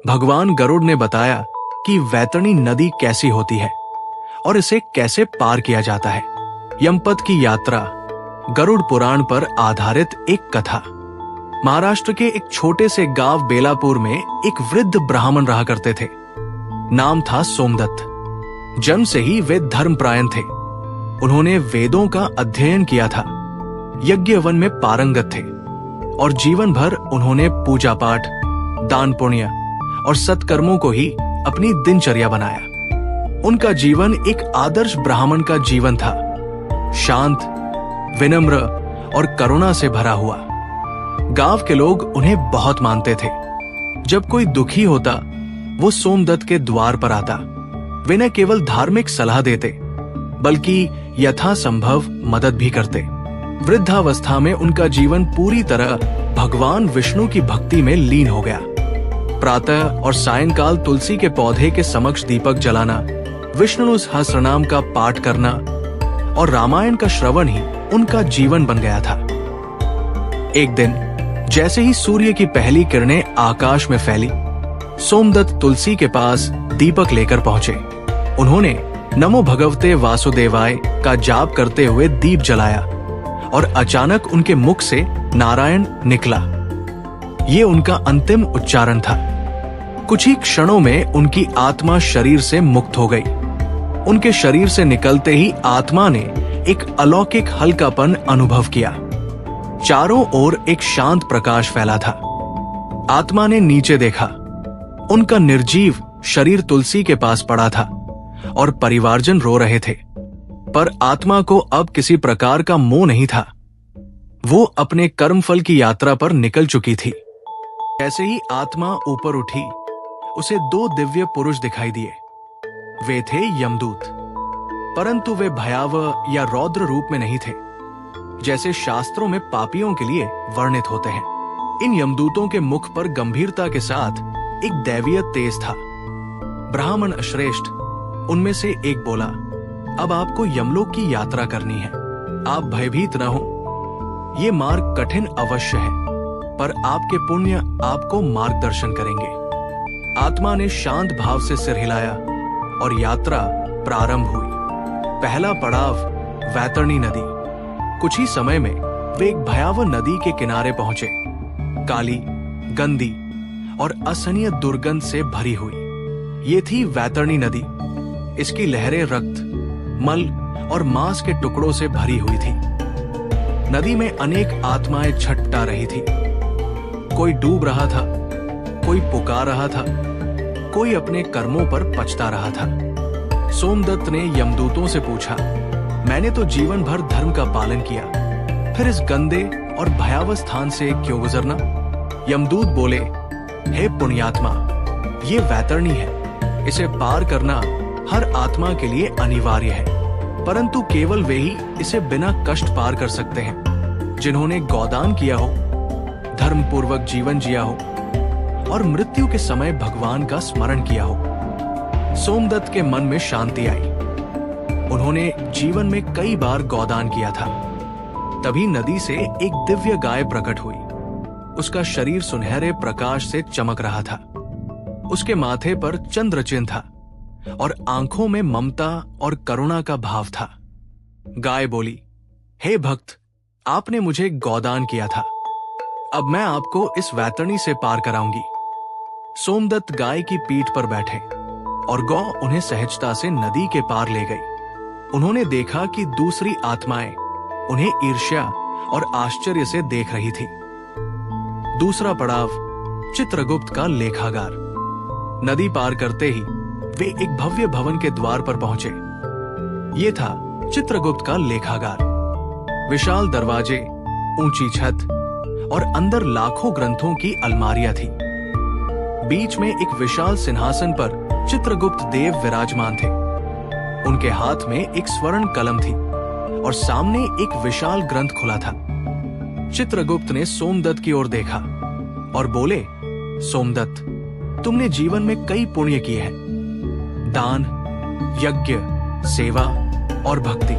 भगवान गरुड़ ने बताया कि वैतरणी नदी कैसी होती है और इसे कैसे पार किया जाता है। यमपथ की यात्रा गरुड़ पुराण पर आधारित एक कथा। महाराष्ट्र के एक छोटे से गांव बेलापुर में एक वृद्ध ब्राह्मण रहा करते थे। नाम था सोमदत्त। जन्म से ही वे धर्मपरायण थे। उन्होंने वेदों का अध्ययन किया था, यज्ञ वन में पारंगत थे और जीवन भर उन्होंने पूजा पाठ, दान पुण्य और सत्कर्मों को ही अपनी दिनचर्या बनाया। उनका जीवन एक आदर्श ब्राह्मण का जीवन था, शांत, विनम्र और करुणा से भरा हुआ। गांव के लोग उन्हें बहुत मानते थे। जब कोई दुखी होता, वो सोमदत्त के द्वार पर आता। वे न केवल धार्मिक सलाह देते, बल्कि यथासंभव मदद भी करते। वृद्धावस्था में उनका जीवन पूरी तरह भगवान विष्णु की भक्ति में लीन हो गया। प्रातः और सायंकाल तुलसी के पौधे के समक्ष दीपक जलाना, विष्णु सहस्रनाम का पाठ करना और रामायण का श्रवण ही उनका जीवन बन गया था। एक दिन जैसे ही सूर्य की पहली किरणें आकाश में फैली, सोमदत्त तुलसी के पास दीपक लेकर पहुंचे। उन्होंने नमो भगवते वासुदेवाय का जाप करते हुए दीप जलाया और अचानक उनके मुख से नारायण निकला। ये उनका अंतिम उच्चारण था। कुछ ही क्षणों में उनकी आत्मा शरीर से मुक्त हो गई। उनके शरीर से निकलते ही आत्मा ने एक अलौकिक हल्कापन अनुभव किया। चारों ओर एक शांत प्रकाश फैला था। आत्मा ने नीचे देखा। उनका निर्जीव शरीर तुलसी के पास पड़ा था और परिवारजन रो रहे थे, पर आत्मा को अब किसी प्रकार का मोह नहीं था। वो अपने कर्मफल की यात्रा पर निकल चुकी थी। जैसे ही आत्मा ऊपर उठी, उसे दो दिव्य पुरुष दिखाई दिए। वे थे यमदूत, परंतु वे भयावह या रौद्र रूप में नहीं थे, जैसे शास्त्रों में पापियों के लिए वर्णित होते हैं। इन यमदूतों के मुख पर गंभीरता के साथ एक दैवीय तेज था। ब्राह्मण श्रेष्ठ उनमें से एक बोला, अब आपको यमलोक की यात्रा करनी है। आप भयभीत न हो। ये मार्ग कठिन अवश्य है, पर आपके पुण्य आपको मार्गदर्शन करेंगे। आत्मा ने शांत भाव से सिर हिलाया और यात्रा प्रारंभ हुई। पहला पड़ाव वैतरणी नदी। कुछ ही समय में वे एक भयावह नदी के किनारे पहुंचे। काली, गंदी और असहनीय दुर्गंध से भरी हुई ये थी वैतरणी नदी। इसकी लहरें रक्त, मल और मांस के टुकड़ों से भरी हुई थी। नदी में अनेक आत्माएं छटपटा रही थी। कोई डूब रहा था, कोई पुकार रहा था, कोई अपने कर्मों पर पछता रहा था। सोमदत्त ने यमदूतों से पूछा, मैंने तो जीवन भर धर्म का पालन किया, फिर इस गंदे और भयावह स्थान से क्यों गुजरना? यमदूत बोले, हे पुण्यात्मा, ये वैतरणी है। इसे पार करना हर आत्मा के लिए अनिवार्य है, परंतु केवल वे ही इसे बिना कष्ट पार कर सकते हैं जिन्होंने गोदान किया हो, धर्म पूर्वक जीवन जिया हो और मृत्यु के समय भगवान का स्मरण किया हो। सोमदत्त के मन में शांति आई। उन्होंने जीवन में कई बार गोदान किया था। तभी नदी से एक दिव्य गाय प्रकट हुई। उसका शरीर सुनहरे प्रकाश से चमक रहा था। उसके माथे पर चंद्र चिन्ह था और आंखों में ममता और करुणा का भाव था। गाय बोली, हे भक्त, आपने मुझे गोदान किया था, अब मैं आपको इस वैतरणी से पार कराऊंगी। सोमदत्त गाय की पीठ पर बैठे और गौ उन्हें सहजता से नदी के पार ले गई। उन्होंने देखा कि दूसरी आत्माएं उन्हें ईर्ष्या और आश्चर्य से देख रही थी। दूसरा पड़ाव चित्रगुप्त का लेखागार। नदी पार करते ही वे एक भव्य भवन के द्वार पर पहुंचे। ये था चित्रगुप्त का लेखागार। विशाल दरवाजे, ऊंची छत और अंदर लाखों ग्रंथों की अलमारियां थी। बीच में एक विशाल सिंहासन पर चित्रगुप्त देव विराजमान थे। उनके हाथ में एक स्वर्ण कलम थी और सामने एक विशाल ग्रंथ खुला था। चित्रगुप्त ने सोमदत्त की ओर देखा और बोले, सोमदत्त, तुमने जीवन में कई पुण्य किए हैं, दान, यज्ञ, सेवा और भक्ति,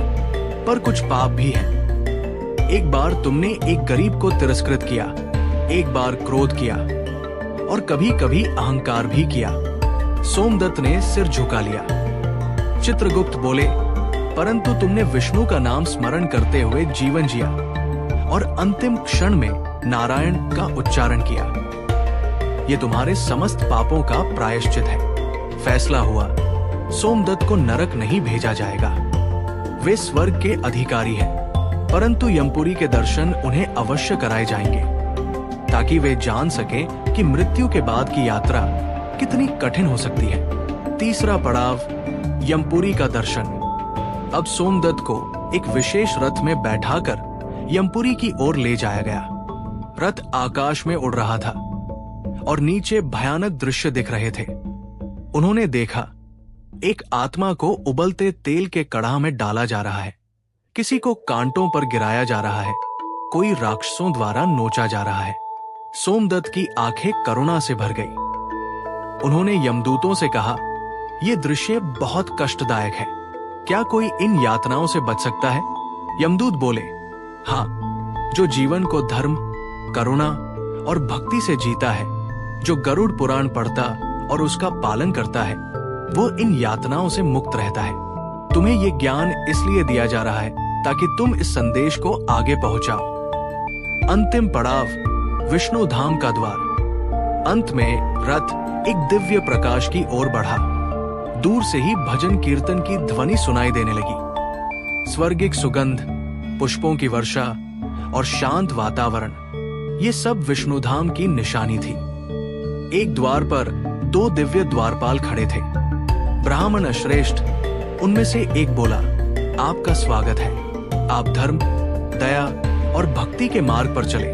पर कुछ पाप भी हैं। एक बार तुमने एक गरीब को तिरस्कृत किया, एक बार क्रोध किया और कभी कभी अहंकार भी किया। सोमदत्त ने सिर झुका लिया। चित्रगुप्त बोले, परंतु तुमने विष्णु का नाम स्मरण करते हुए जीवन जिया और अंतिम क्षण में नारायण का उच्चारण किया। ये तुम्हारे समस्त पापों का प्रायश्चित है। फैसला हुआ, सोमदत्त को नरक नहीं भेजा जाएगा। वे स्वर्ग के अधिकारी हैं, परंतु यमपुरी के दर्शन उन्हें अवश्य कराए जाएंगे, ताकि वे जान सकें कि मृत्यु के बाद की यात्रा कितनी कठिन हो सकती है। तीसरा पड़ाव, यमपुरी का दर्शन। अब सोमदत्त को एक विशेष रथ में बैठाकर यमपुरी की ओर ले जाया गया। रथ आकाश में उड़ रहा था और नीचे भयानक दृश्य दिख रहे थे। उन्होंने देखा, एक आत्मा को उबलते तेल के कड़ाह में डाला जा रहा है, किसी को कांटों पर गिराया जा रहा है, कोई राक्षसों द्वारा नोचा जा रहा है। सोमदत्त की आंखें करुणा से भर गई। उन्होंने यमदूतों से कहा, यह दृश्य बहुत कष्टदायक है, क्या कोई इन यातनाओं से बच सकता है? यमदूत बोले, हाँ, जो जीवन को धर्म, करुणा और भक्ति से जीता है, जो गरुड़ पुराण पढ़ता और उसका पालन करता है, वो इन यातनाओं से मुक्त रहता है। तुम्हें ये ज्ञान इसलिए दिया जा रहा है ताकि तुम इस संदेश को आगे पहुंचाओ। अंतिम पड़ाव, विष्णु धाम का द्वार। अंत में रथ एक दिव्य प्रकाश की ओर बढ़ा। दूर से ही भजन कीर्तन की ध्वनि सुनाई देने लगी। स्वर्गिक सुगंध, पुष्पों की वर्षा और शांत वातावरण, ये सब विष्णुधाम की निशानी थी। एक द्वार पर 2 दिव्य द्वारपाल खड़े थे। ब्राह्मण श्रेष्ठ उनमें से एक बोला, आपका स्वागत है। आप धर्म, दया और भक्ति के मार्ग पर चले।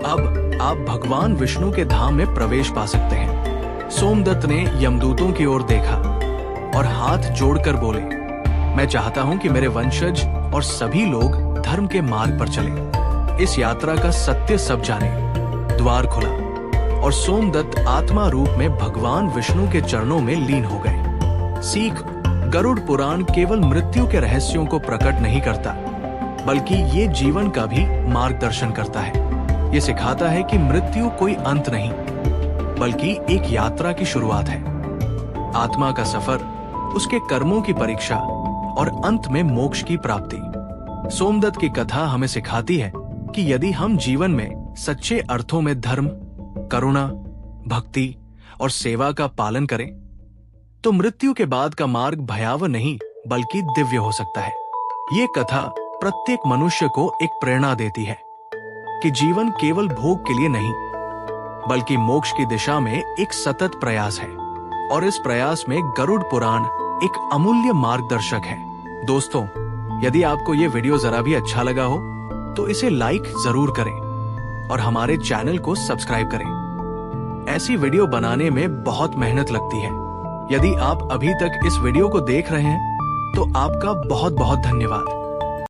अब आप भगवान विष्णु के धाम में प्रवेश पा सकते हैं। सोमदत्त ने यमदूतों की ओर देखा और हाथ जोड़कर बोले, मैं चाहता हूं कि मेरे वंशज और सभी लोग धर्म के मार्ग पर चले, इस यात्रा का सत्य सब जाने। द्वार खुला और सोमदत्त आत्मा रूप में भगवान विष्णु के चरणों में लीन हो गए। सीख, गरुड़ पुराण केवल मृत्यु के रहस्यों को प्रकट नहीं करता, बल्कि ये जीवन का भी मार्गदर्शन करता है। ये सिखाता है कि मृत्यु कोई अंत नहीं, बल्कि एक यात्रा की शुरुआत है। आत्मा का सफर, उसके कर्मों की परीक्षा और अंत में मोक्ष की प्राप्ति। सोमदत्त की कथा हमें सिखाती है कि यदि हम जीवन में सच्चे अर्थों में धर्म, करुणा, भक्ति और सेवा का पालन करें, तो मृत्यु के बाद का मार्ग भयावह नहीं बल्कि दिव्य हो सकता है। ये कथा प्रत्येक मनुष्य को एक प्रेरणा देती है कि जीवन केवल भोग के लिए नहीं, बल्कि मोक्ष की दिशा में एक सतत प्रयास है, और इस प्रयास में गरुड़ पुराण एक अमूल्य मार्गदर्शक है। दोस्तों, यदि आपको ये वीडियो जरा भी अच्छा लगा हो तो इसे लाइक जरूर करें और हमारे चैनल को सब्सक्राइब करें। ऐसी वीडियो बनाने में बहुत मेहनत लगती है। यदि आप अभी तक इस वीडियो को देख रहे हैं तो आपका बहुत बहुत धन्यवाद।